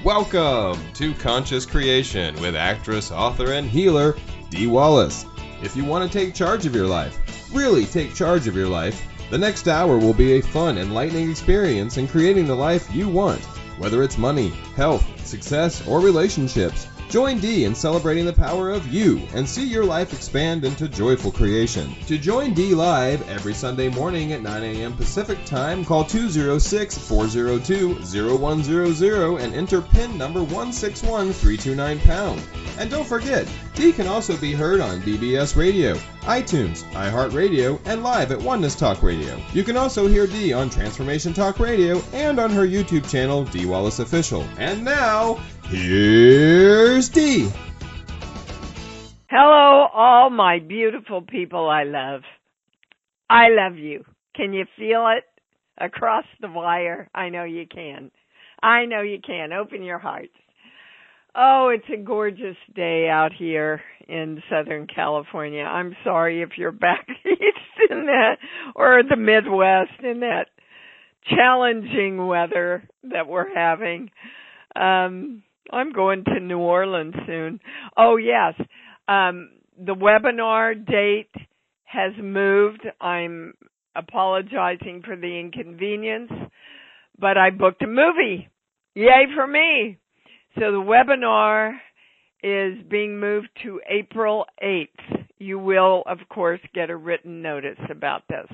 Welcome to Conscious Creation with actress, author, and healer, Dee Wallace. If you want to take charge of your life, really take charge of your life, the next hour will be a fun, enlightening experience in creating the life you want. Whether it's money, health, success, or relationships, join Dee in celebrating the power of you and see your life expand into joyful creation. To join Dee live every Sunday morning at 9 a.m. Pacific Time, call 206-402-0100 and enter PIN number 161329#. And don't forget, Dee can also be heard on BBS Radio, iTunes, iHeartRadio, and live at Oneness Talk Radio. You can also hear Dee on Transformation Talk Radio and on her YouTube channel, Dee Wallace Official. And now, here's Dee. Hello, all my beautiful people I love. I love you. Can you feel it across the wire? I know you can. I know you can. Open your hearts. Oh, it's a gorgeous day out here in Southern California. I'm sorry if you're back east in that, or the Midwest in that challenging weather that we're having. I'm going to New Orleans soon. Oh, yes. The webinar date has moved. I'm apologizing for the inconvenience, but I booked a movie. Yay for me. So the webinar is being moved to April 8th. You will, of course, get a written notice about this.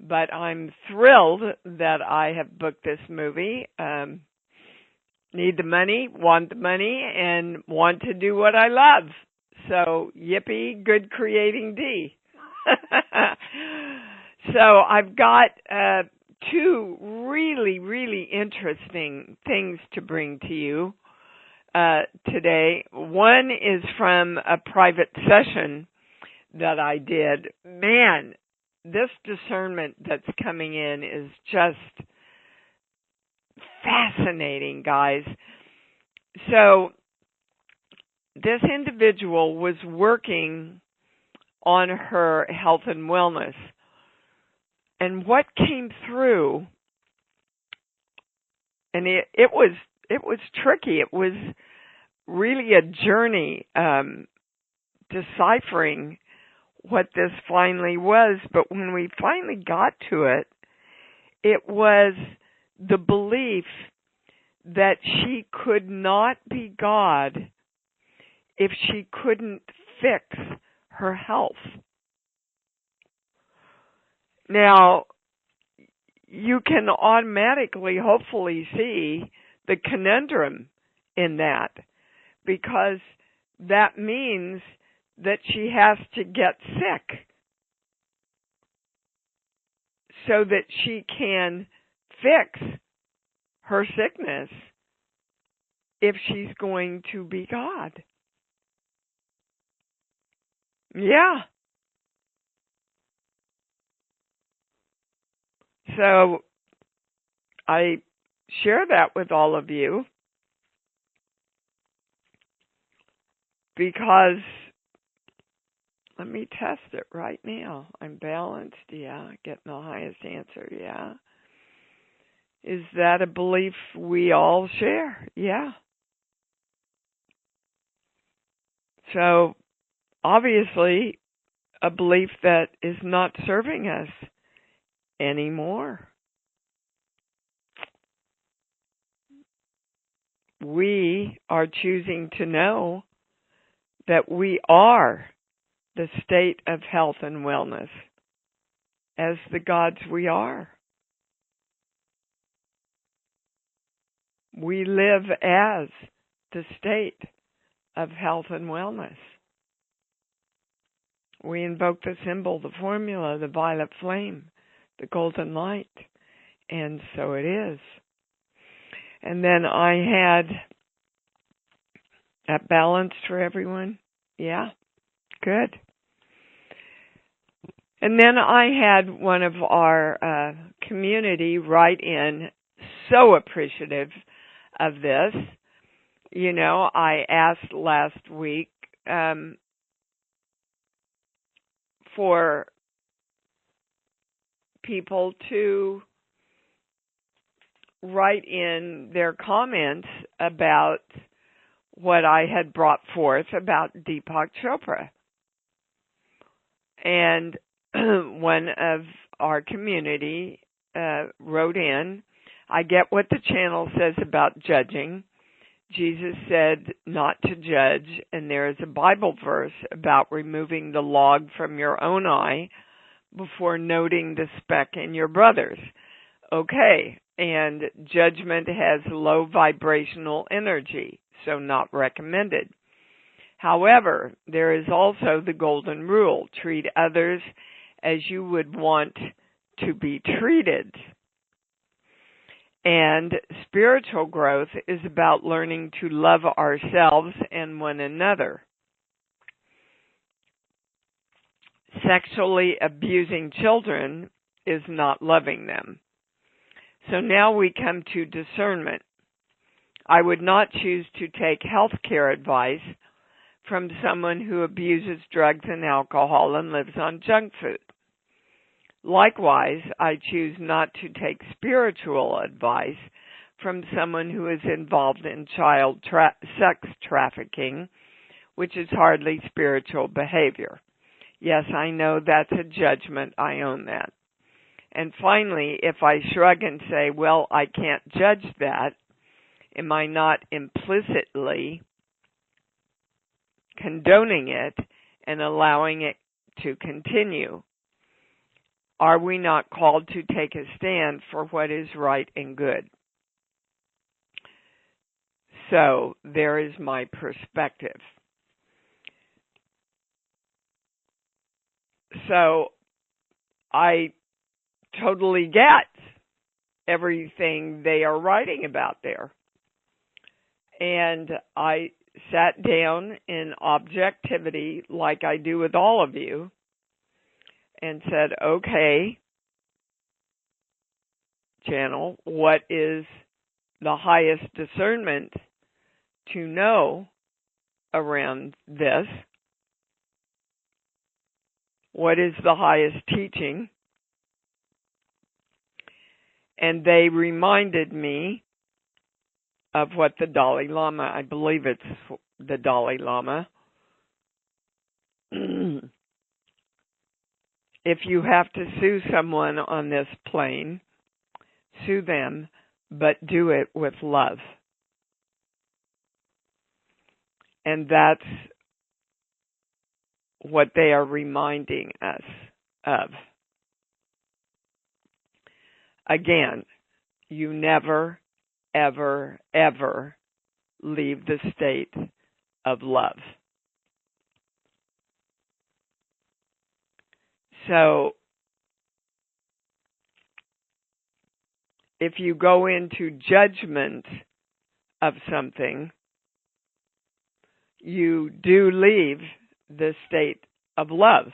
But I'm thrilled that I have booked this movie. Need the money, want the money, and want to do what I love. So, yippee, good creating Dee. So I've got two really, really interesting things to bring to you today. One is from a private session that I did. Man, this discernment that's coming in is just fascinating, guys. So this individual was working on her health and wellness. And what came through, and it was tricky. It was really a journey deciphering what this finally was. But when we finally got to it, it was the belief that she could not be God if she couldn't fix her health. Now, you can automatically, hopefully, see the conundrum in that, because that means that she has to get sick so that she can fix her sickness if she's going to be God. Yeah. So I share that with all of you because let me test it right now. I'm balanced, yeah. Getting the highest answer, yeah. Is that a belief we all share? Yeah. So, obviously, a belief that is not serving us anymore. We are choosing to know that we are the state of health and wellness as the gods we are. We live as the state of health and wellness. We invoke the symbol, the formula, the violet flame, the golden light, and so it is. And then I had that balanced for everyone. Yeah, good. And then I had one of our community write in, so appreciative of this. You know, I asked last week for people to write in their comments about what I had brought forth about Deepak Chopra. And one of our community wrote in, I get what the channel says about judging. Jesus said not to judge, and there is a Bible verse about removing the log from your own eye before noting the speck in your brother's. Okay, and judgment has low vibrational energy, so not recommended. However, there is also the golden rule: treat others as you would want to be treated. And spiritual growth is about learning to love ourselves and one another. Sexually abusing children is not loving them. So now we come to discernment. I would not choose to take health care advice from someone who abuses drugs and alcohol and lives on junk food. Likewise, I choose not to take spiritual advice from someone who is involved in child sex trafficking, which is hardly spiritual behavior. Yes, I know that's a judgment. I own that. And finally, if I shrug and say, well, I can't judge that, am I not implicitly condoning it and allowing it to continue? Are we not called to take a stand for what is right and good? So there is my perspective. So I totally get everything they are writing about there. And I sat down in objectivity, like I do with all of you, and said, okay, channel, what is the highest discernment to know around this? What is the highest teaching? And they reminded me of what the Dalai Lama, I believe it's the Dalai Lama, if you have to sue someone on this plane, sue them, but do it with love. And that's what they are reminding us of. Again, you never, ever, ever leave the state of love. So, if you go into judgment of something, you do leave the state of love.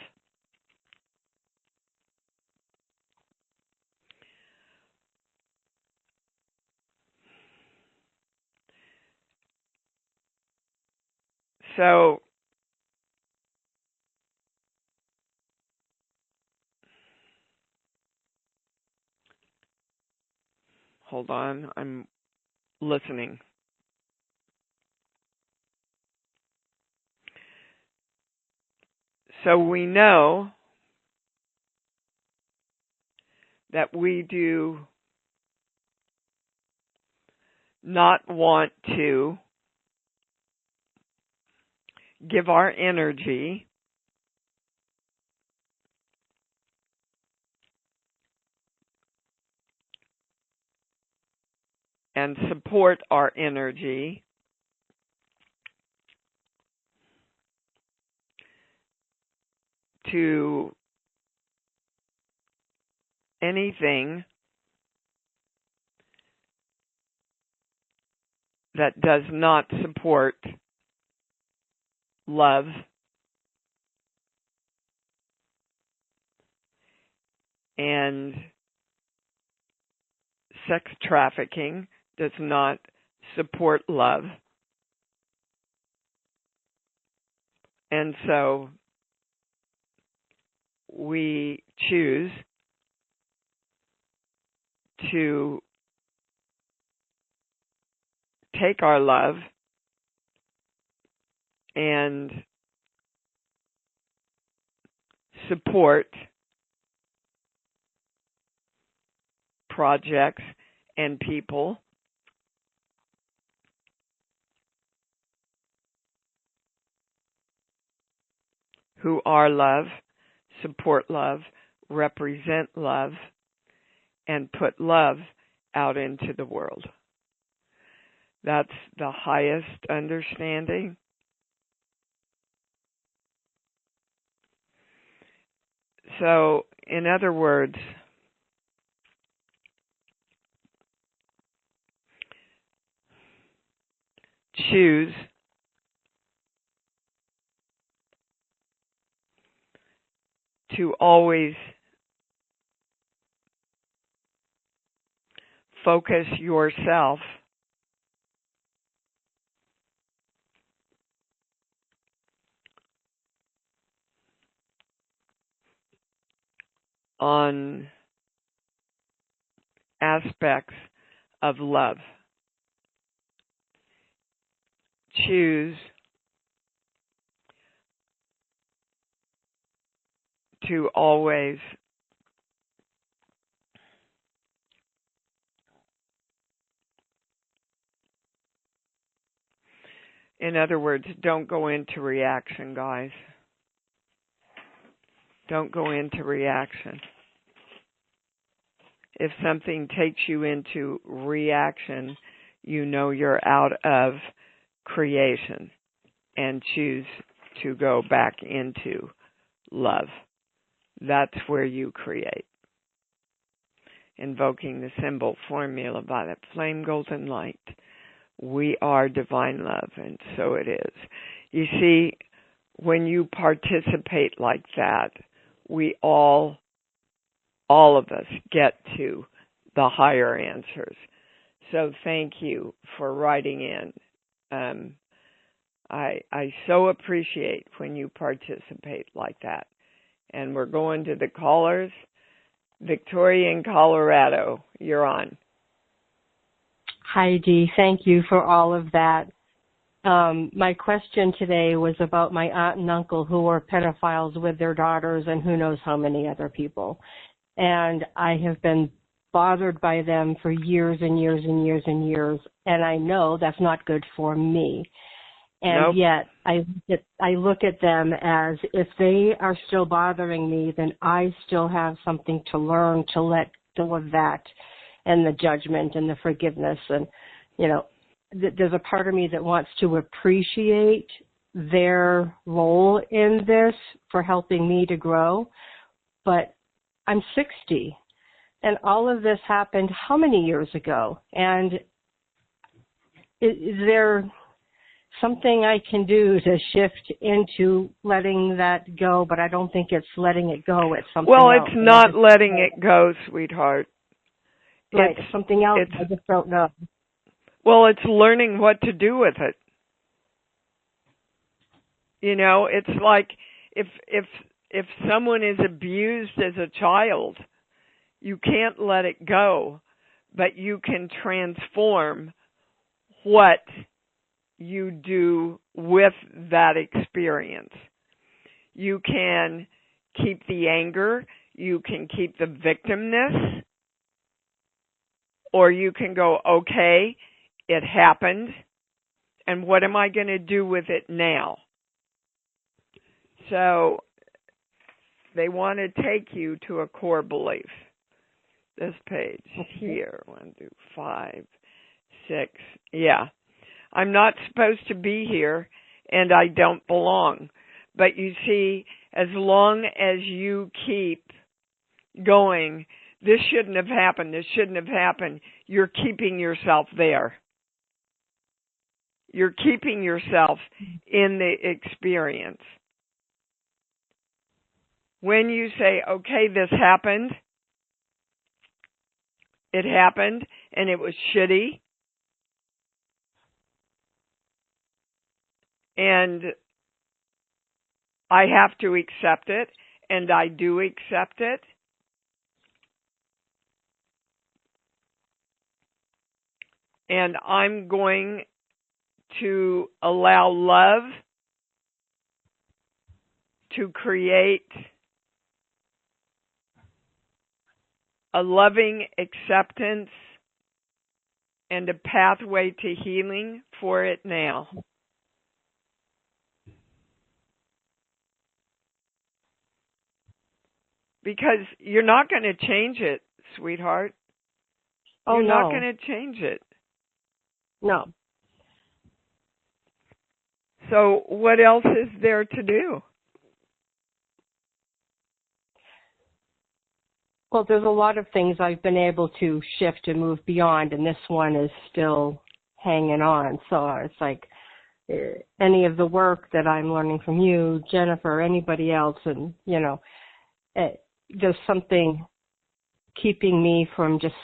So, hold on, I'm listening. So we know that we do not want to give our energy and support our energy to anything that does not support love and sex trafficking does not support love. And so we choose to take our love and support projects and people who are love, support love, represent love, and put love out into the world. That's the highest understanding. So, in other words, choose to always focus yourself on aspects of love. Choose to always in other words, don't go into reaction, guys. Don't go into reaction. If something takes you into reaction, you know you're out of creation, and choose to go back into love. That's where you create. Invoking the symbol formula by the flame golden light. We are divine love, and so it is. You see, when you participate like that, we all of us get to the higher answers. So thank you for writing in. I so appreciate when you participate like that. And we're going to the callers. Victoria in Colorado, you're on. Hi, Dee. Thank you for all of that. My question today was about my aunt and uncle who were pedophiles with their daughters and who knows how many other people. And I have been bothered by them for years and years and years and years, and I know that's not good for me. And yet I look at them as if they are still bothering me, then I still have something to learn to let go of that and the judgment and the forgiveness. And, you know, there's a part of me that wants to appreciate their role in this for helping me to grow. But I'm 60, and all of this happened how many years ago? And is there something I can do to shift into letting that go? But I don't think it's letting it go. It's something else. Well, it's not letting it go, sweetheart. Right, it's something else. I just don't know. Well, it's learning what to do with it. You know, it's like if someone is abused as a child, you can't let it go, but you can transform what you do with that experience. You can keep the anger, you can keep the victimness, or you can go, okay, it happened, and what am I going to do with it now? So they want to take you to a core belief. This page here, 1, 2, 5, 6. Yeah. I'm not supposed to be here, and I don't belong. But you see, as long as you keep going, this shouldn't have happened, this shouldn't have happened, you're keeping yourself there. You're keeping yourself in the experience. When you say, okay, this happened, it happened, and it was shitty, and I have to accept it, and I do accept it, and I'm going to allow love to create a loving acceptance and a pathway to healing for it now. Because you're not going to change it, sweetheart. You're not going to change it. No. So what else is there to do? Well, there's a lot of things I've been able to shift and move beyond, and this one is still hanging on. So it's like any of the work that I'm learning from you, Jennifer, anybody else, and, there's something keeping me from just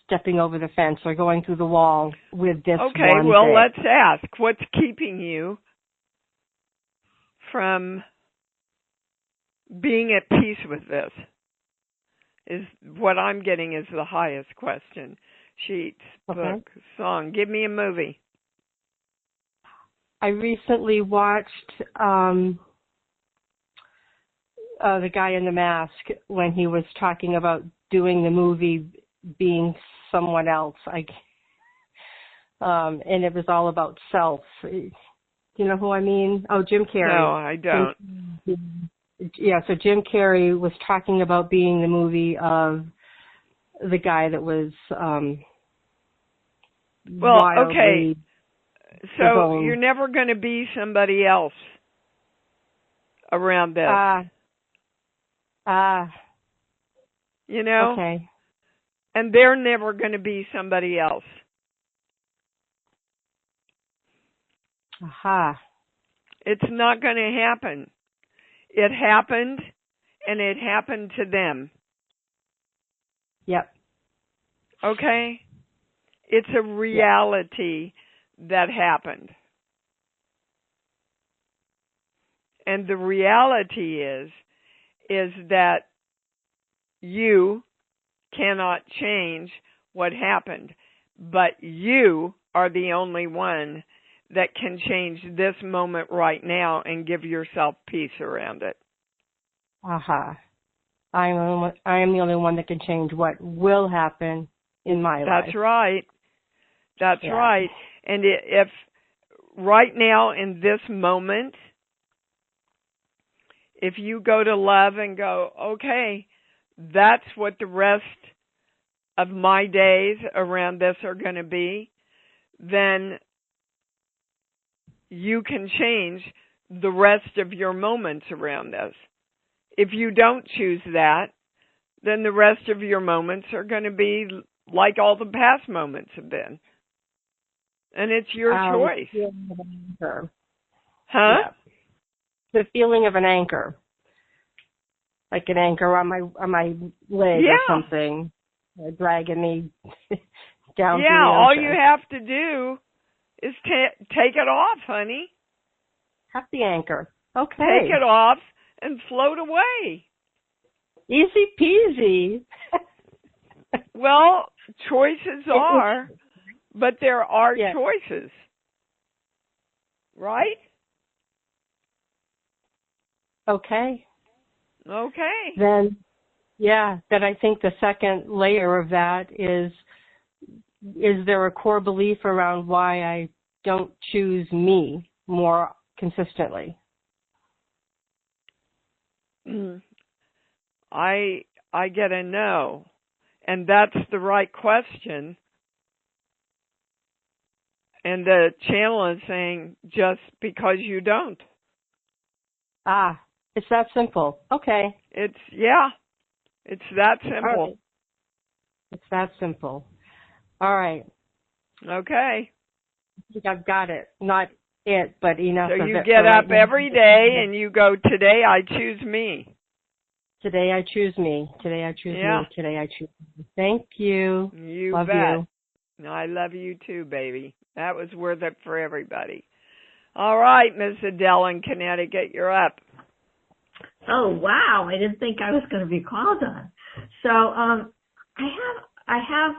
stepping over the fence or going through the wall with this one thing. Okay, well, let's ask, what's keeping you from being at peace with this? Is what I'm getting is the highest question. Sheets, book, song. Give me a movie. I recently watched The Guy in the Mask when he was talking about doing the movie being someone else. And it was all about self. Do you know who I mean? Oh, Jim Carrey. No, I don't. Yeah, so Jim Carrey was talking about being the movie of the guy that was okay. So you're never going to be somebody else around this. Okay. And they're never going to be somebody else. Aha. It's not going to happen. It happened, and it happened to them. Yep. Okay? It's a reality that happened. And the reality is that you cannot change what happened, but you are the only one that can change this moment right now and give yourself peace around it. Aha. I am the only one that can change what will happen in my life. That's right. That's right. And if right now in this moment, if you go to love and go, okay, that's what the rest of my days around this are going to be, then you can change the rest of your moments around this. If you don't choose that, then the rest of your moments are going to be like all the past moments have been. And it's your choice. Huh? Yeah. The feeling of an anchor. Like an anchor on my leg or something. Dragging me down through the all ocean. you have to do is take it off, honey. Have the anchor. Okay. Take it off and float away. Easy peasy. Well, choices are, but there are choices. Right? Okay. Okay. Then I think the second layer of that is there a core belief around why I don't choose me more consistently? I get a no. And that's the right question. And the channel is saying just because you don't. It's that simple. Okay. It's that simple. Right. It's that simple. All right. Okay. I think I've got it. Not it, but enough so of it. So you get up right every day and you go, today I choose me. Today I choose me. Today I choose me. Today I choose me. Thank you. You love bet. You. I love you too, baby. That was worth it for everybody. All right, Miss Adele in Connecticut, you're up. Oh, wow. I didn't think I was going to be called on. So, I have,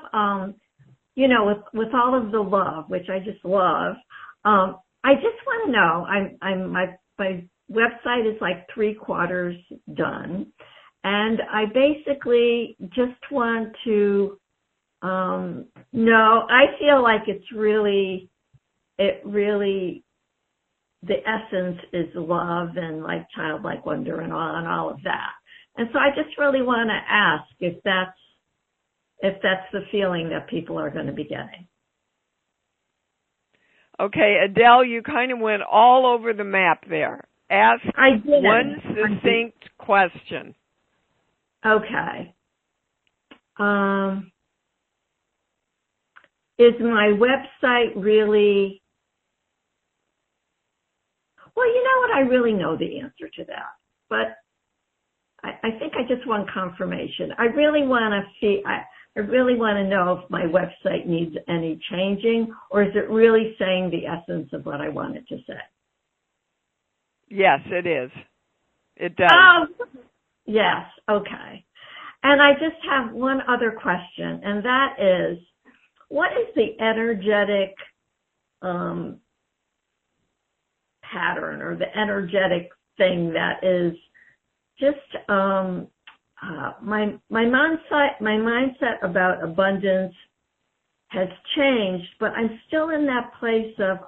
with all of the love, which I just love, I just want to know, my website is like 3/4 done, and I basically just want to know, I feel like the essence is love and like childlike wonder and all of that. And so I just really want to ask if that's the feeling that people are going to be getting. Okay, Adele, you kind of went all over the map there. Ask one succinct question. Okay. Is my website really... Well, you know what? I really know the answer to that, but I think I just want confirmation. I really want to know if my website needs any changing, or is it really saying the essence of what I want it to say? Yes, it is. It does. Yes. Okay. And I just have one other question, and that is, what is the energetic pattern or the energetic thing that is just my mindset about abundance has changed, but I'm still in that place of,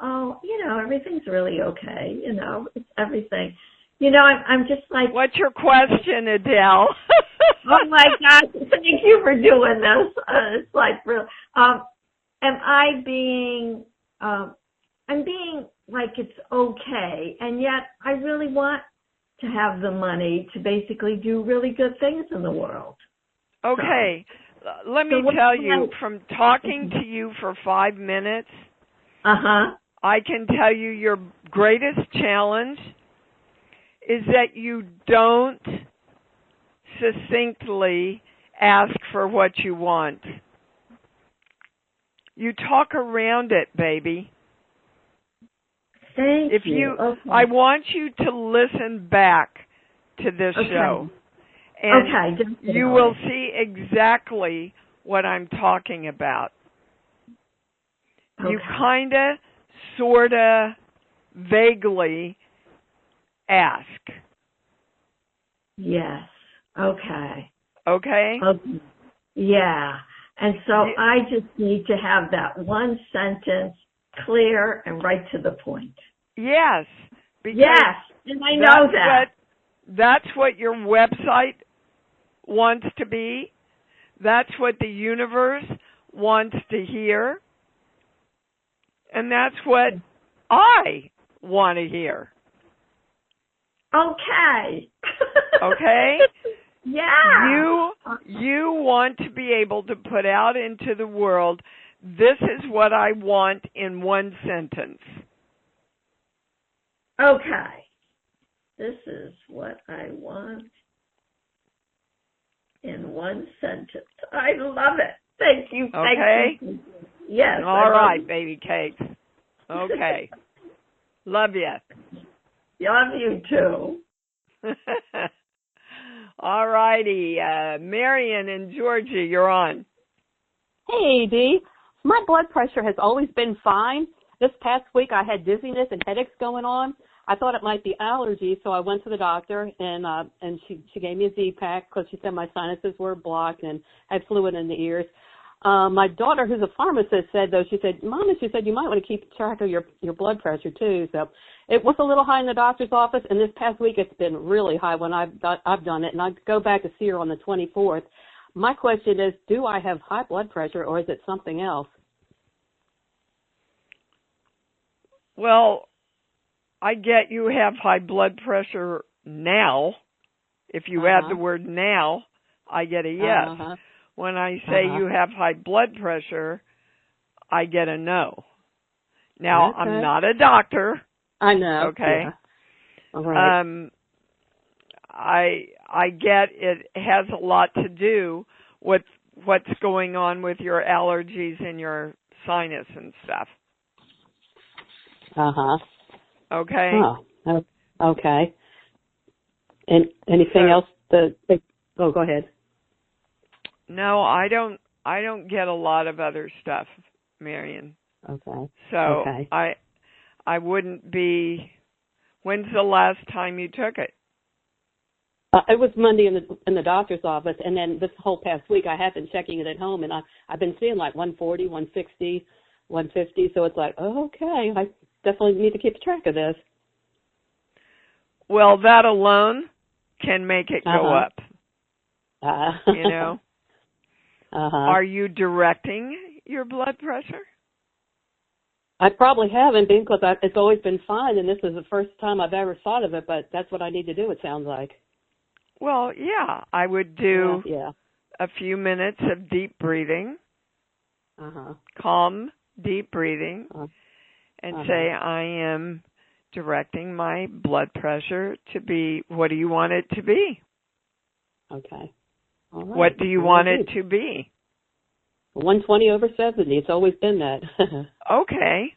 everything's really okay, it's everything. I'm just like... What's your question, Adele? Oh my gosh, thank you for doing this. It's like, real. I'm being like it's okay, and yet I really want to have the money to basically do really good things in the world. Okay. Let me tell you, from talking to you for 5 minutes, I can tell you your greatest challenge is that you don't succinctly ask for what you want. You talk around it, baby. Thank you. Okay. I want you to listen back to this show. And you will see exactly what I'm talking about. Okay. You kind of, sort of, vaguely ask. Yes. Okay. Okay? Yeah. And so I just need to have that one sentence clear and right to the point. Yes. Yes. And I know that. That's what your website wants to be. That's what the universe wants to hear. And that's what I want to hear. Okay. Okay? Yeah. You want to be able to put out into the world, this is what I want in one sentence. Okay. This is what I want in one sentence. I love it. Thank you. Okay? Thank you. Yes. All right, baby cakes. Okay. Love you. Love you too. All righty. Marion in Georgia, you're on. Hey, Dee. My blood pressure has always been fine. This past week I had dizziness and headaches going on. I thought it might be allergy, so I went to the doctor, and she gave me a Z-Pack because she said my sinuses were blocked and had fluid in the ears. My daughter, who's a pharmacist, said, though, she said, Mama, she said, you might want to keep track of your blood pressure, too. So it was a little high in the doctor's office, and this past week it's been really high when I've done it, and I go back to see her on the 24th. My question is, do I have high blood pressure, or is it something else? Well, I get you have high blood pressure now. If you add the word now, I get a yes. When I say you have high blood pressure, I get a no. Now, I'm not a doctor. I know. Okay. Yeah. All right. I get it has a lot to do with what's going on with your allergies and your sinus and stuff. Okay. Oh, okay. And anything else? Go ahead. No, I don't get a lot of other stuff, Marion. Okay. So I wouldn't be. When's the last time you took it? It was Monday in the doctor's office, and then this whole past week I have been checking it at home, and I've been seeing like 140, 160, 150. So it's like, oh, okay, I definitely need to keep track of this. Well, that alone can make it go up. You know. Are you directing your blood pressure? I probably haven't because it's always been fine, and this is the first time I've ever thought of it. But that's what I need to do. It sounds like. Well, yeah, I would do a few minutes of deep breathing, calm, deep breathing, and say, I am directing my blood pressure to be, what do you want it to be? Okay. All right. What do you want it to be? 120/70. It's always been that. Okay.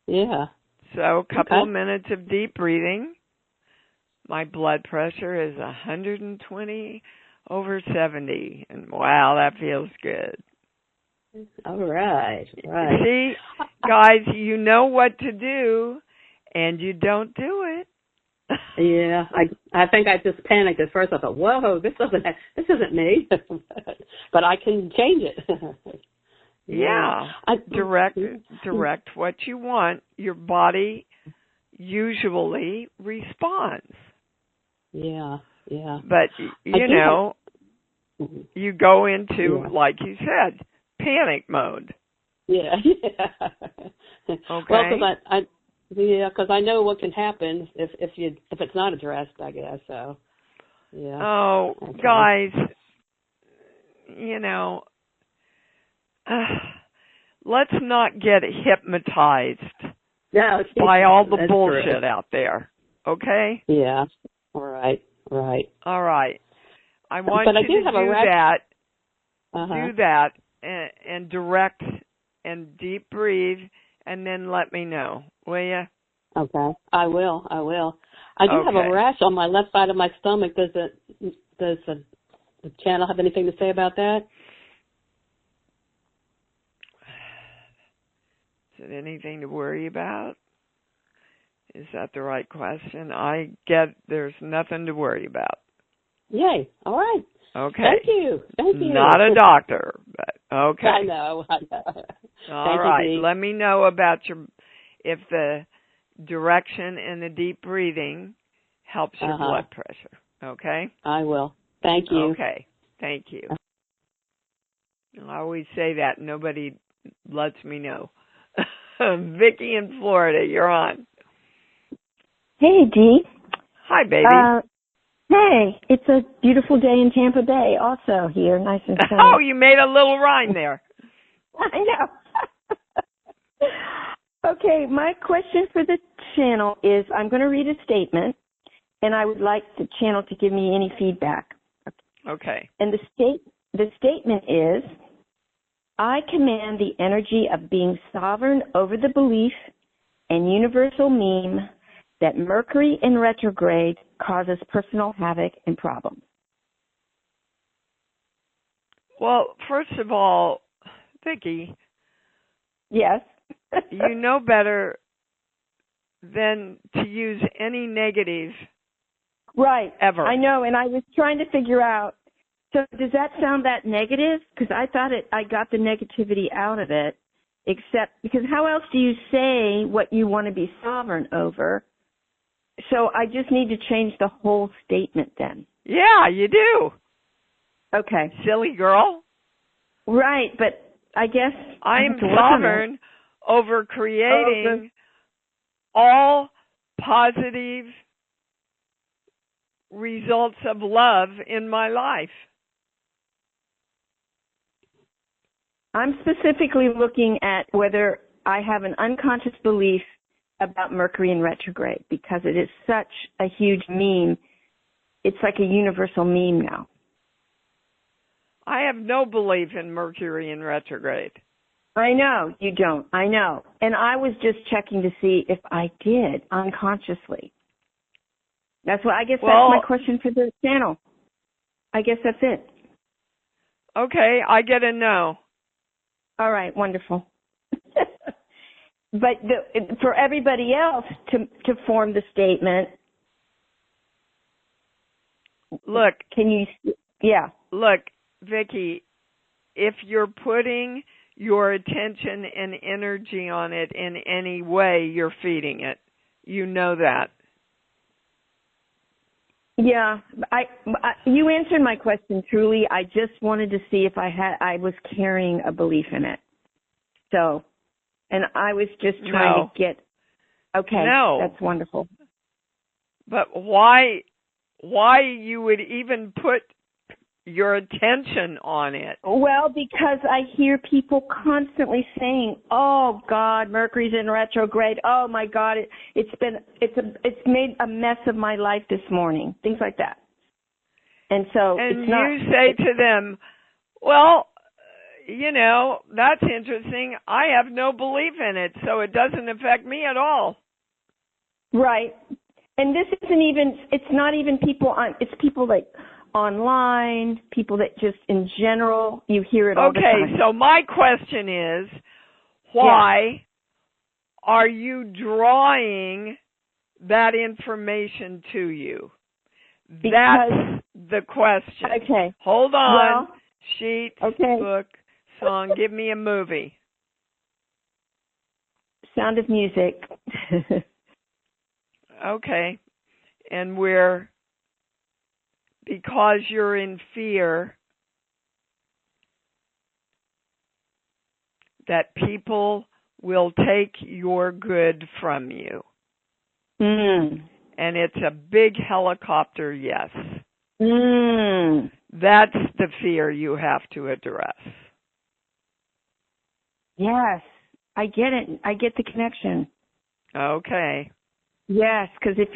Yeah. So a couple of minutes of deep breathing. My blood pressure is 120/70. And wow, that feels good. All right. Right. See, guys, you know what to do, and you don't do it. Yeah, I think I just panicked at first. I thought, whoa, this isn't me. But I can change it. Yeah. Direct what you want. Your body usually responds. Yeah. But, you know, you go into, like you said, panic mode. Yeah. Okay. Well, because I know what can happen if it's not addressed, I guess. So, yeah. Oh, okay. Guys, you know, let's not get hypnotized by all the bullshit out there. Okay? Yeah. All right. All right. I want you to do that and direct and deep breathe, and then let me know, will you? Okay, I will. I do have a rash on my left side of my stomach. Does the channel have anything to say about that? Is it anything to worry about? Is that the right question? I get there's nothing to worry about. Yay. All right. Okay. Thank you. Not a doctor, but okay. I know. All right. Let me know about if the direction and the deep breathing helps your blood pressure. Okay? I will. Thank you. Okay. Thank you. I always say that. Nobody lets me know. Vicki in Florida, you're on. Hey, Dee. Hi, baby. Hey, it's a beautiful day in Tampa Bay also here, nice and sunny. Oh, you made a little rhyme there. I know. Okay, my question for the channel is I'm going to read a statement, and I would like the channel to give me any feedback. Okay. And the statement is, I command the energy of being sovereign over the belief and universal meme that Mercury in retrograde causes personal havoc and problems. Well, first of all, Vicki. Yes. You know better than to use any negative. Right. Ever. I know, and I was trying to figure out, so does that sound that negative? Because I thought I got the negativity out of it, except because how else do you say what you want to be sovereign over? So I just need to change the whole statement then. Yeah, you do. Okay. Silly girl. Right, but I guess I am sovereign over creating all positive results of love in my life. I'm specifically looking at whether I have an unconscious belief about Mercury in retrograde because it is such a huge meme. It's like a universal meme now. I have no belief in Mercury in retrograde. I know you don't. I know. And I was just checking to see if I did unconsciously. That's what that's my question for the channel. I guess that's it. Okay, I get a no. All right, wonderful. for everybody else to form the statement. Look, yeah. Look, Vicki, if you're putting your attention and energy on it in any way, you're feeding it. You know that. Yeah, you answered my question truly. I just wanted to see if I was carrying a belief in it. So, and I was just trying to get. Okay, that's wonderful. But why you would even put your attention on it? Well, because I hear people constantly saying, "Oh God, Mercury's in retrograde. Oh my God, it's made a mess of my life this morning." Things like that. And so you say to them, "Well, that's interesting. I have no belief in it, so it doesn't affect me at all." Right. And this isn't even. It's not even people on. It's people like online, people that just in general, you hear it all the time. Okay, so my question is, why are you drawing that information to you? That's the question. Okay. Hold on. Well, Sheet, book, song. Give me a movie. Sound of Music. Okay. And because you're in fear that people will take your good from you. Mm. And it's a big helicopter yes. Mm. That's the fear you have to address. Yes, I get it. I get the connection. Okay. Yes, because if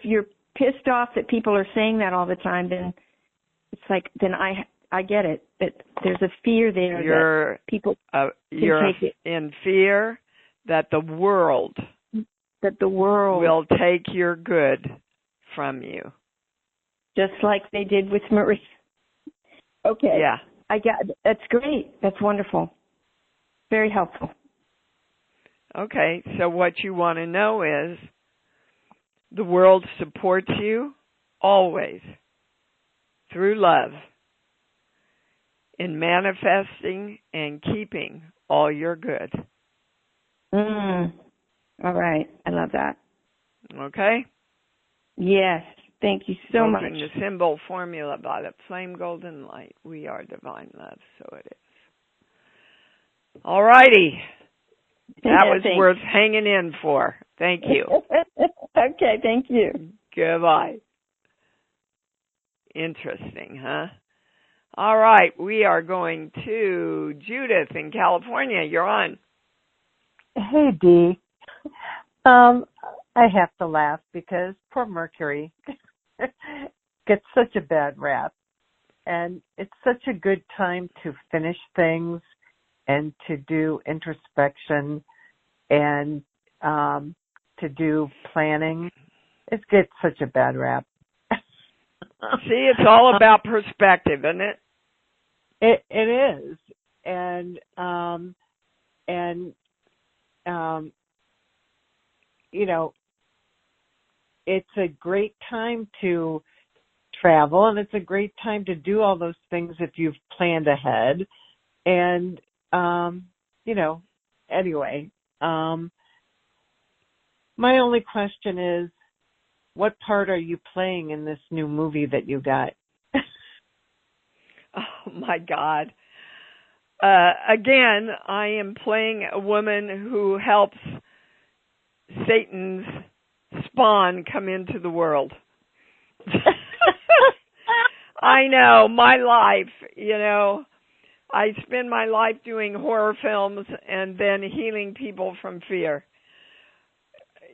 you're pissed off that people are saying that all the time, then it's like, then I get it. That there's a fear there that people you're take it. in fear that the world will take your good from you, just like they did with Marie. Okay. Yeah. I got it. That's great. That's wonderful. Very helpful. Okay, so what you want to know is the world supports you always through love in manifesting and keeping all your good. All right. I love that. Okay? Yes. Thank you so much. The symbol formula by the flame golden light. We are divine love, so it is. All righty. That was worth hanging in for. Thank you. Okay, thank you. Goodbye. Interesting, huh? All right, we are going to Judith in California. You're on. Hey, Dee. I have to laugh because poor Mercury gets such a bad rap. And it's such a good time to finish things and to do introspection and to do planning. It gets such a bad rap. See, it's all about perspective, isn't it? It is. And it's a great time to travel, and it's a great time to do all those things if you've planned ahead. And, anyway, my only question is, what part are you playing in this new movie that you got? Oh, my God. Again, I am playing a woman who helps Satan's spawn come into the world. I know, my life, I spend my life doing horror films and then healing people from fear.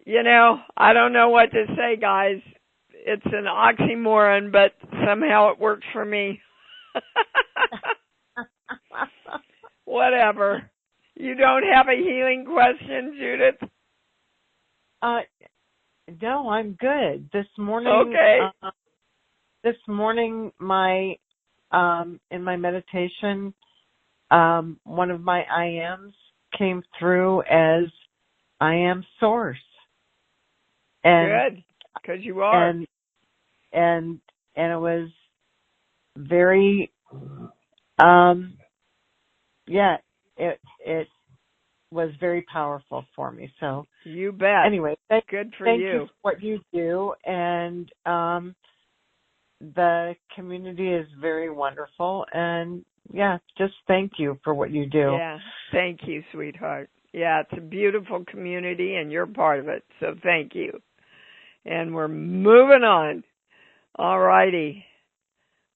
I don't know what to say, guys. It's an oxymoron, but somehow it works for me. Whatever. You don't have a healing question, Judith? No, I'm good. This morning, okay. My in my meditation, one of my I ams came through as I am source. And, good, because you are. And it was very, it was very powerful for me. So you bet. Anyway, good for thank you. you for what you do, and the community is very wonderful, and just thank you for what you do. Yeah, thank you, sweetheart. Yeah, it's a beautiful community, and you're part of it, so thank you. And we're moving on. All righty.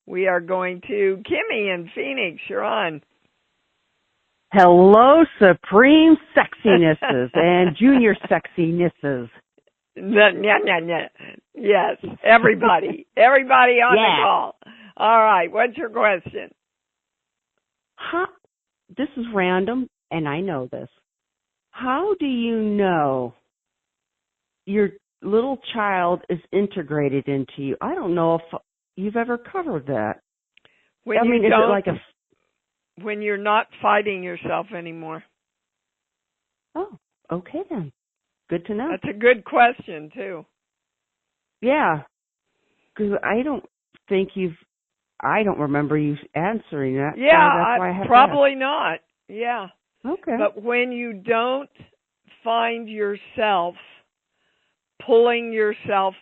We are going to Kimmy in Phoenix. You're on. Hello, supreme sexinesses and junior sexinesses. Yes, everybody. Everybody on the call. All right, what's your question? This is random, and I know this. How do you know your little child is integrated into you? I don't know if you've ever covered that. Is it like when you're not fighting yourself anymore? Oh, okay then. Good to know. That's a good question, too. Yeah, because I don't remember you answering that. Yeah, so that's why I have probably not. Yeah. Okay. But when you don't find yourself pulling yourself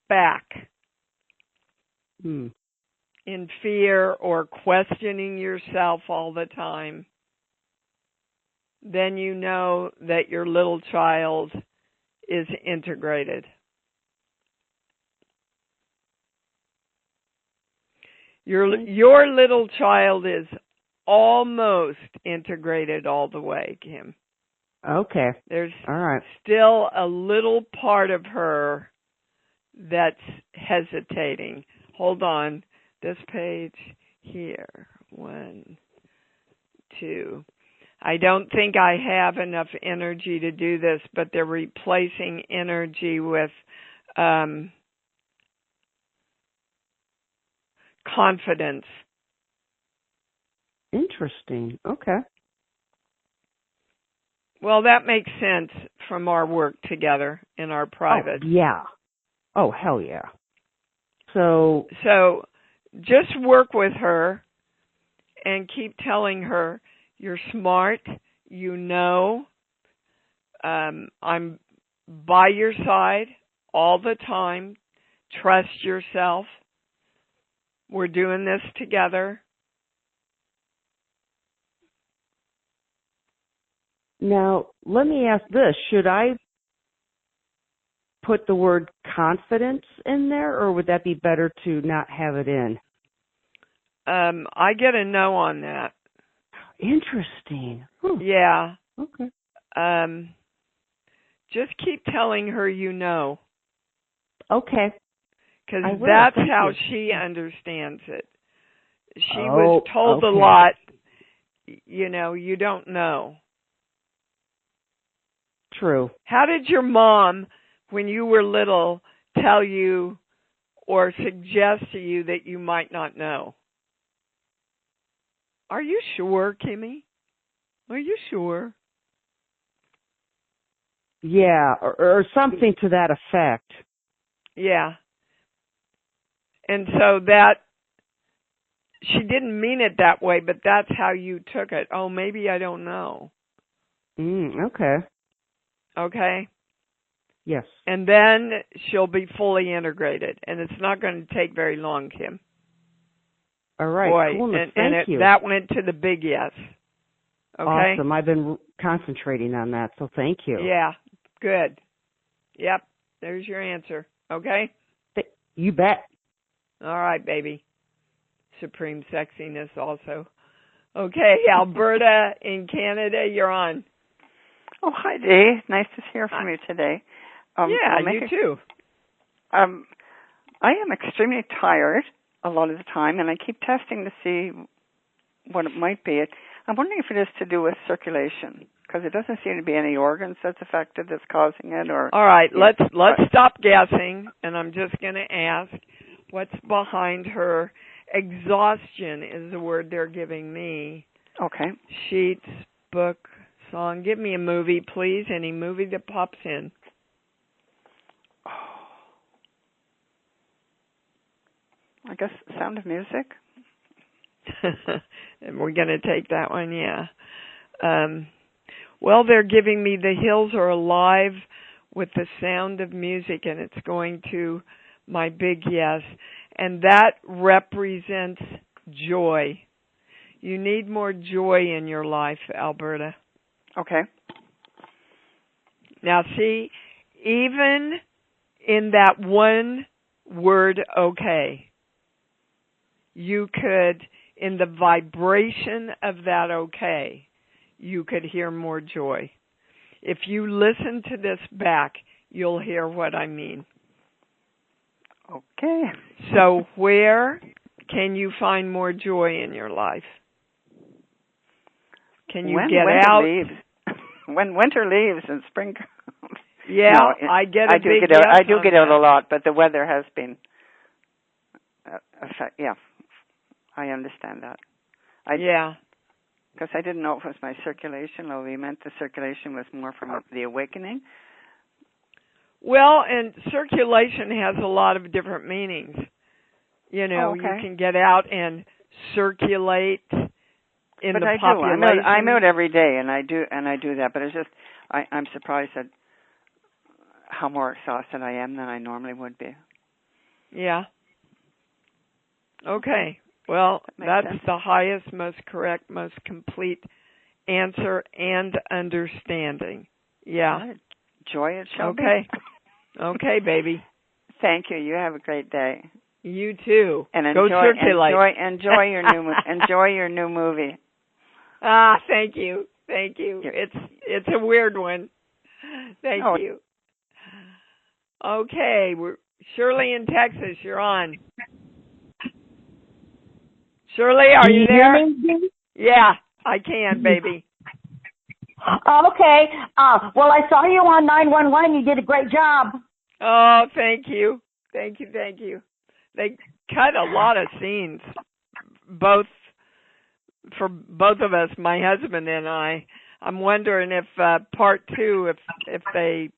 back in fear or questioning yourself all the time, then you know that your little child is integrated. Your little child is almost integrated all the way, Kim. Okay. There's all right. still a little part of her that's hesitating. Hold on. This page here. 1, 2. I don't think I have enough energy to do this, but they're replacing energy with confidence. Interesting. Okay. Well, that makes sense from our work together in our private. Oh, yeah. Oh, hell yeah. So just work with her and keep telling her, you're smart, I'm by your side all the time. Trust yourself. We're doing this together. Now, let me ask this. Should I put the word confidence in there, or would that be better to not have it in? I get a no on that. Interesting. Yeah. Okay. Just keep telling her Okay. Because that's how she understands it. She was told a lot, you don't know. True. How did your mom, when you were little, tell you or suggest to you that you might not know? Are you sure, Kimmy? Are you sure? Yeah, or something to that effect. Yeah. And so that, she didn't mean it that way, but that's how you took it. Oh, maybe I don't know. Okay. Okay? Yes. And then she'll be fully integrated, and it's not going to take very long, Kim. All right. Boy, cool. Thank you. That went to the big yes. Okay? Awesome. I've been concentrating on that, so thank you. Yeah. Good. Yep. There's your answer. Okay? You bet. All right, baby. Supreme sexiness also. Okay, Alberta in Canada, you're on. Oh, hi, Dee. Nice to hear from you today. You too. I am extremely tired a lot of the time, and I keep testing to see what it might be. I'm wondering if it is to do with circulation, because it doesn't seem to be any organs that's affected that's causing it. Or all right, let's stop guessing, and I'm just going to ask what's behind her. Exhaustion is the word they're giving me. Okay. Sheets, book, song. Give me a movie, please. Any movie that pops in. I guess Sound of Music. And we're going to take that one, yeah. Well, they're giving me The Hills Are Alive with the Sound of Music, and it's going to my big yes. And that represents joy. You need more joy in your life, Alberta. Okay. Now, see, even in that one word, okay, you could, in the vibration of that okay, you could hear more joy. If you listen to this back, you'll hear what I mean. Okay. So where can you find more joy in your life? Can you get out? Leaves. When winter leaves and spring comes. Yeah, no, I get a big yes I do on get out that. a lot, but the weather has been effect. Yeah, I understand that. Yeah. Because I didn't know if it was my circulation, or we meant the circulation was more from the awakening. Well, and circulation has a lot of different meanings. You know, okay. You can get out and circulate in but the I population. Do. I'm out every day, and I do that. But it's just I'm surprised at how more exhausted I am than I normally would be. Yeah. Okay. Well, that's sense. the highest, most correct, most complete answer and understanding. Yeah. Good. Joy it shall be. Okay, baby. Thank you. You have a great day. You too. And go circulate. Enjoy your new movie. Ah, thank you. It's a weird one. Thank you. Okay, we're Shirley in Texas. You're on. Shirley, are you there? Yeah, I can, baby. Okay. Well, I saw you on 911. You did a great job. Oh, thank you. Thank you. They cut a lot of scenes, for both of us, my husband and I. I'm wondering if part 2, if they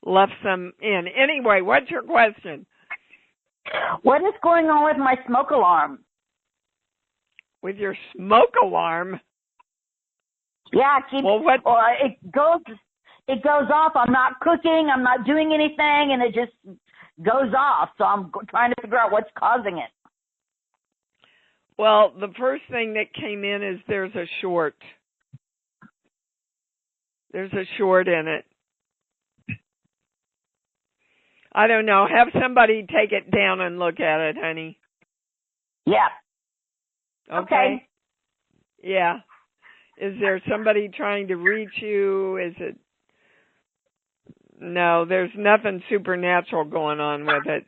left some in. Anyway, what's your question? What is going on with my smoke alarm? With your smoke alarm? Yeah, it goes off. I'm not cooking. I'm not doing anything, and it just goes off. So I'm trying to figure out what's causing it. Well, the first thing that came in is there's a short. There's a short in it. I don't know. Have somebody take it down and look at it, honey. Yeah. Okay. Yeah. Is there somebody trying to reach you? Is it? No, there's nothing supernatural going on with it.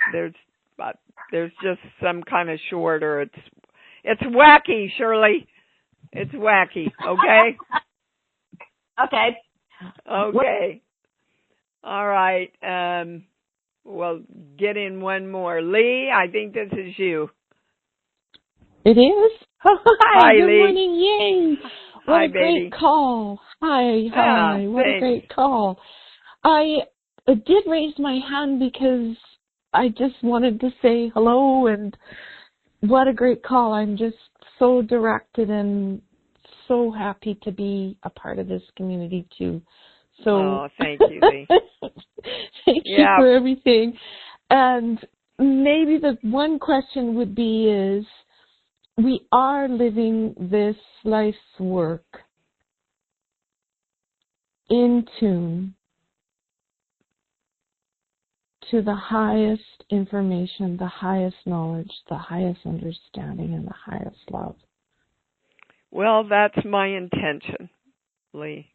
There's just some kind of short, or it's wacky, Shirley. It's wacky. Okay. Okay. Okay. All right. Well, get in one more. Lee, I think this is you. It is? Hi, good Lee. morning. Yay. What Hi, a great call. Hi. What a great call. I did raise my hand because I just wanted to say hello, and what a great call. I'm just so directed and so happy to be a part of this community too. So thank you, Lee. Thank you for everything. And maybe the one question would be is, we are living this life's work in tune to the highest information, the highest knowledge, the highest understanding, and the highest love. Well, that's my intention, Lee.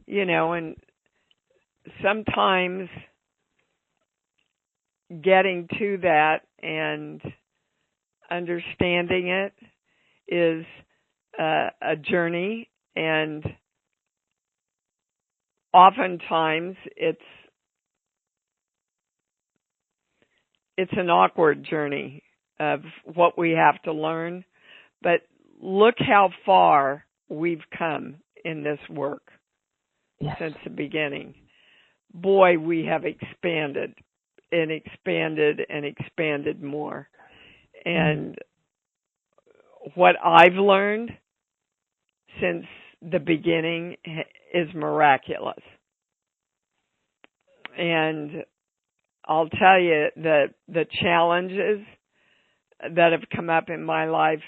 You know, and sometimes getting to that and understanding it is a journey, and oftentimes it's an awkward journey of what we have to learn. But look how far we've come in this work Yes. since the beginning. Boy, we have expanded and expanded and expanded more. And what I've learned since the beginning is miraculous. And I'll tell you that the challenges that have come up in my life,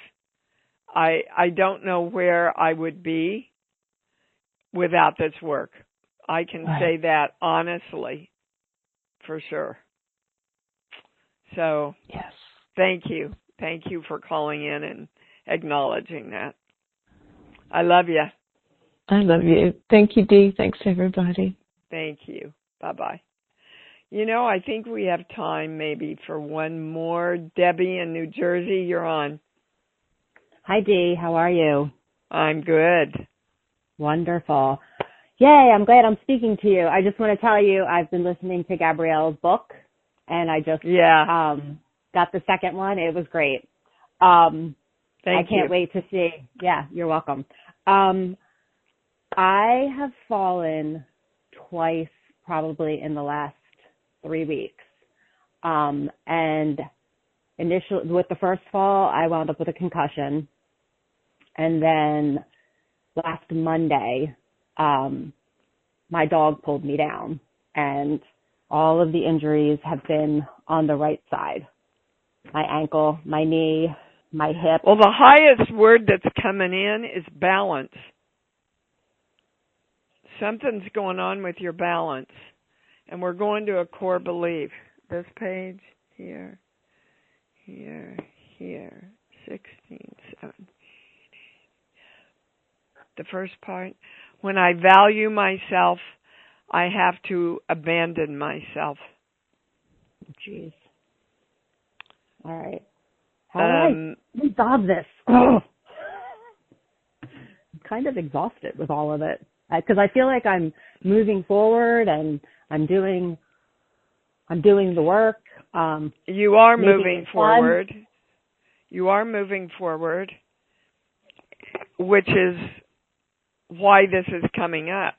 I don't know where I would be without this work. I can say that honestly, for sure. So, yes. Thank you. Thank you for calling in and acknowledging that. I love you. I love you. Thank you, Dee. Thanks, everybody. Thank you. Bye-bye. You know, I think we have time maybe for one more. Debbie in New Jersey, you're on. Hi, Dee. How are you? I'm good. Wonderful. Yay, I'm glad I'm speaking to you. I just want to tell you I've been listening to Gabrielle's book, and I just got the second one. It was great. I can't wait to see. Yeah, you're welcome. I have fallen twice probably in the last 3 weeks. And initially, with the first fall, I wound up with a concussion. And then last Monday, my dog pulled me down. And all of the injuries have been on the right side. My ankle, my knee, my hip. Well, the highest word that's coming in is balance. Something's going on with your balance. And we're going to a core belief. This page, here, 16, 17. The first part, when I value myself, I have to abandon myself. Jeez. All right. How do I resolve this? I'm kind of exhausted with all of it. Because I feel like I'm moving forward and I'm doing the work. You are moving forward. You are moving forward, which is why this is coming up.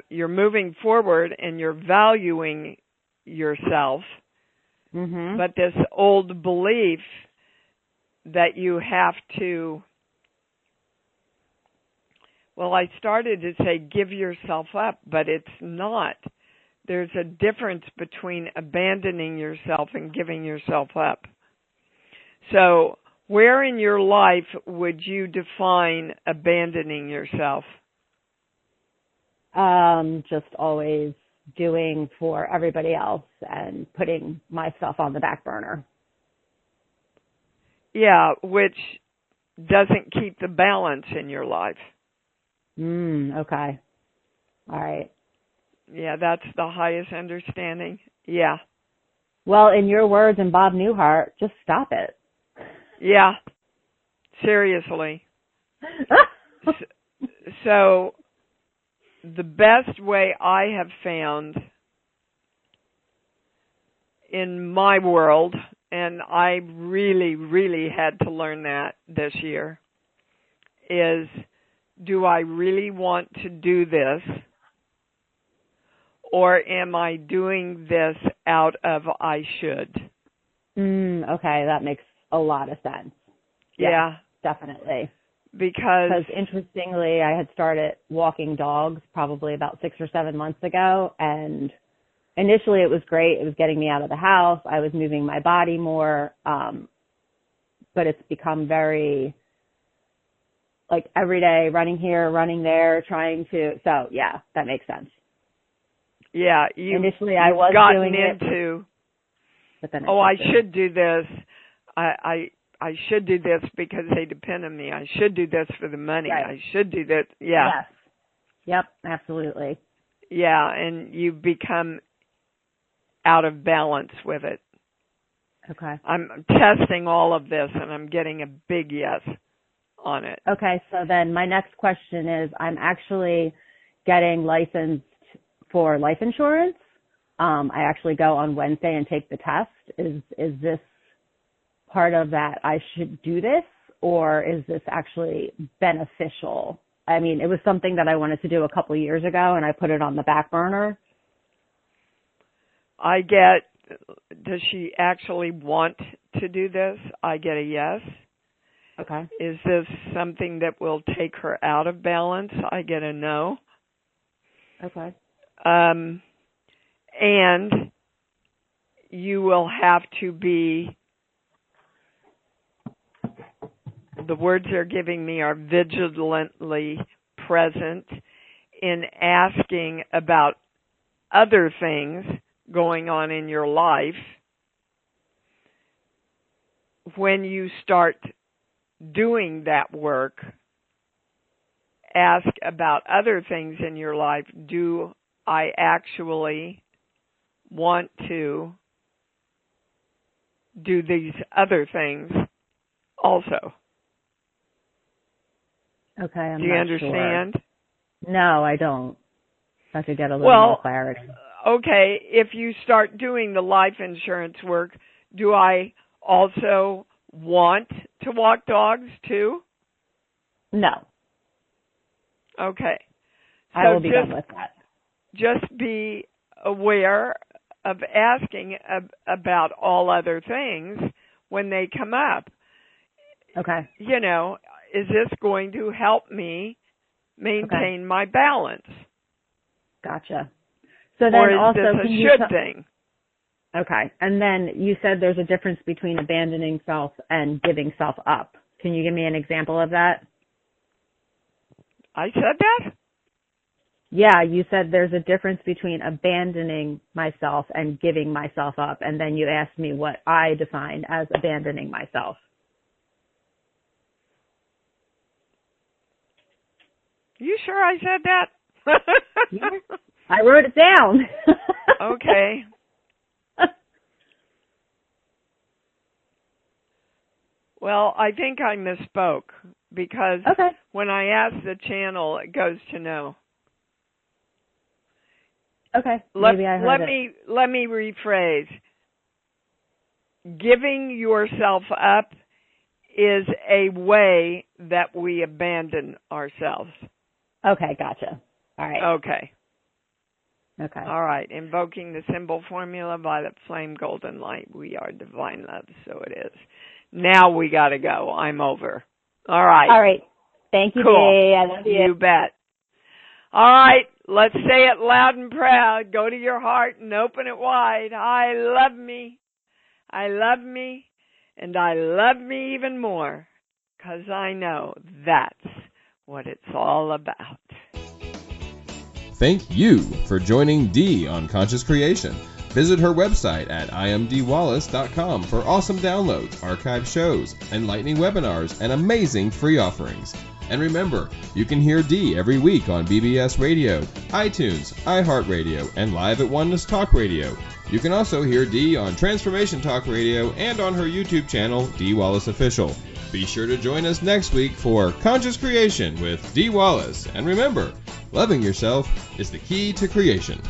You're moving forward and you're valuing yourself. Mm-hmm. But this old belief that you have to, well, I started to say give yourself up, but it's not. There's a difference between abandoning yourself and giving yourself up. So where in your life would you define abandoning yourself? Just always doing for everybody else and putting myself on the back burner. Yeah, which doesn't keep the balance in your life. Okay. All right. Yeah, that's the highest understanding. Yeah. Well, in your words and Bob Newhart, just stop it. Yeah. Seriously. So the best way I have found in my world, and I really, really had to learn that this year, is do I really want to do this? Or am I doing this out of I should? Okay, that makes a lot of sense. Yeah. Definitely. Because interestingly, I had started walking dogs probably about 6 or 7 months ago, and initially it was great. It was getting me out of the house. I was moving my body more, but it's become very, like, every day, running here, running there, trying to, so yeah, that makes sense. Yeah, initially I was gotten doing into, but then I should do this. I should do this because they depend on me. I should do this for the money. Right. I should do that. Yeah. Yes. Yep, absolutely. Yeah, and you become out of balance with it. Okay. I'm testing all of this, and I'm getting a big yes on it. Okay, so then my next question is, I'm actually getting licensed for life insurance. I actually go on Wednesday and take the test. Is this part of that I should do this, or is this actually beneficial? I mean, it was something that I wanted to do a couple of years ago, and I put it on the back burner. I get, does she actually want to do this? I get a yes. Okay. Is this something that will take her out of balance? I get a no. Okay. And you will have to be, the words they're giving me are vigilantly present in asking about other things going on in your life. When you start doing that work, ask about other things in your life. Do I actually want to do these other things also? Okay, I'm Do you not understand? Sure. No, I don't. I could get a little more clarity. Okay, if you start doing the life insurance work, do I also want to walk dogs too? No. Okay. So I will be done with that. Just be aware of asking about all other things when they come up. Okay. You know, is this going to help me maintain my balance? Gotcha. So then or is also, this a should thing? Okay. And then you said there's a difference between abandoning self and giving self up. Can you give me an example of that? I said that? Yeah, you said there's a difference between abandoning myself and giving myself up. And then you asked me what I define as abandoning myself. You sure I said that? Yeah, I wrote it down. Okay. Well, I think I misspoke because when I ask the channel, it goes to no. Okay. Maybe I heard it. Let me rephrase. Giving yourself up is a way that we abandon ourselves. Okay, gotcha. All right. Okay. Okay. All right. Invoking the symbol formula, violet flame, golden light. We are divine love, so it is. Now we got to go. I'm over. All right. All right. Thank you, cool. Dee. I love you. You bet. All right. Let's say it loud and proud. Go to your heart and open it wide. I love me. I love me. And I love me even more. 'Cause I know that's what it's all about. Thank you for joining Dee on Conscious Creation. Visit her website at imdwallace.com for awesome downloads, archived shows, enlightening webinars, and amazing free offerings. And remember, you can hear Dee every week on BBS Radio, iTunes, iHeartRadio, and live at Oneness Talk Radio. You can also hear Dee on Transformation Talk Radio and on her YouTube channel, Dee Wallace Official. Be sure to join us next week for Conscious Creation with Dee Wallace. And remember, loving yourself is the key to creation.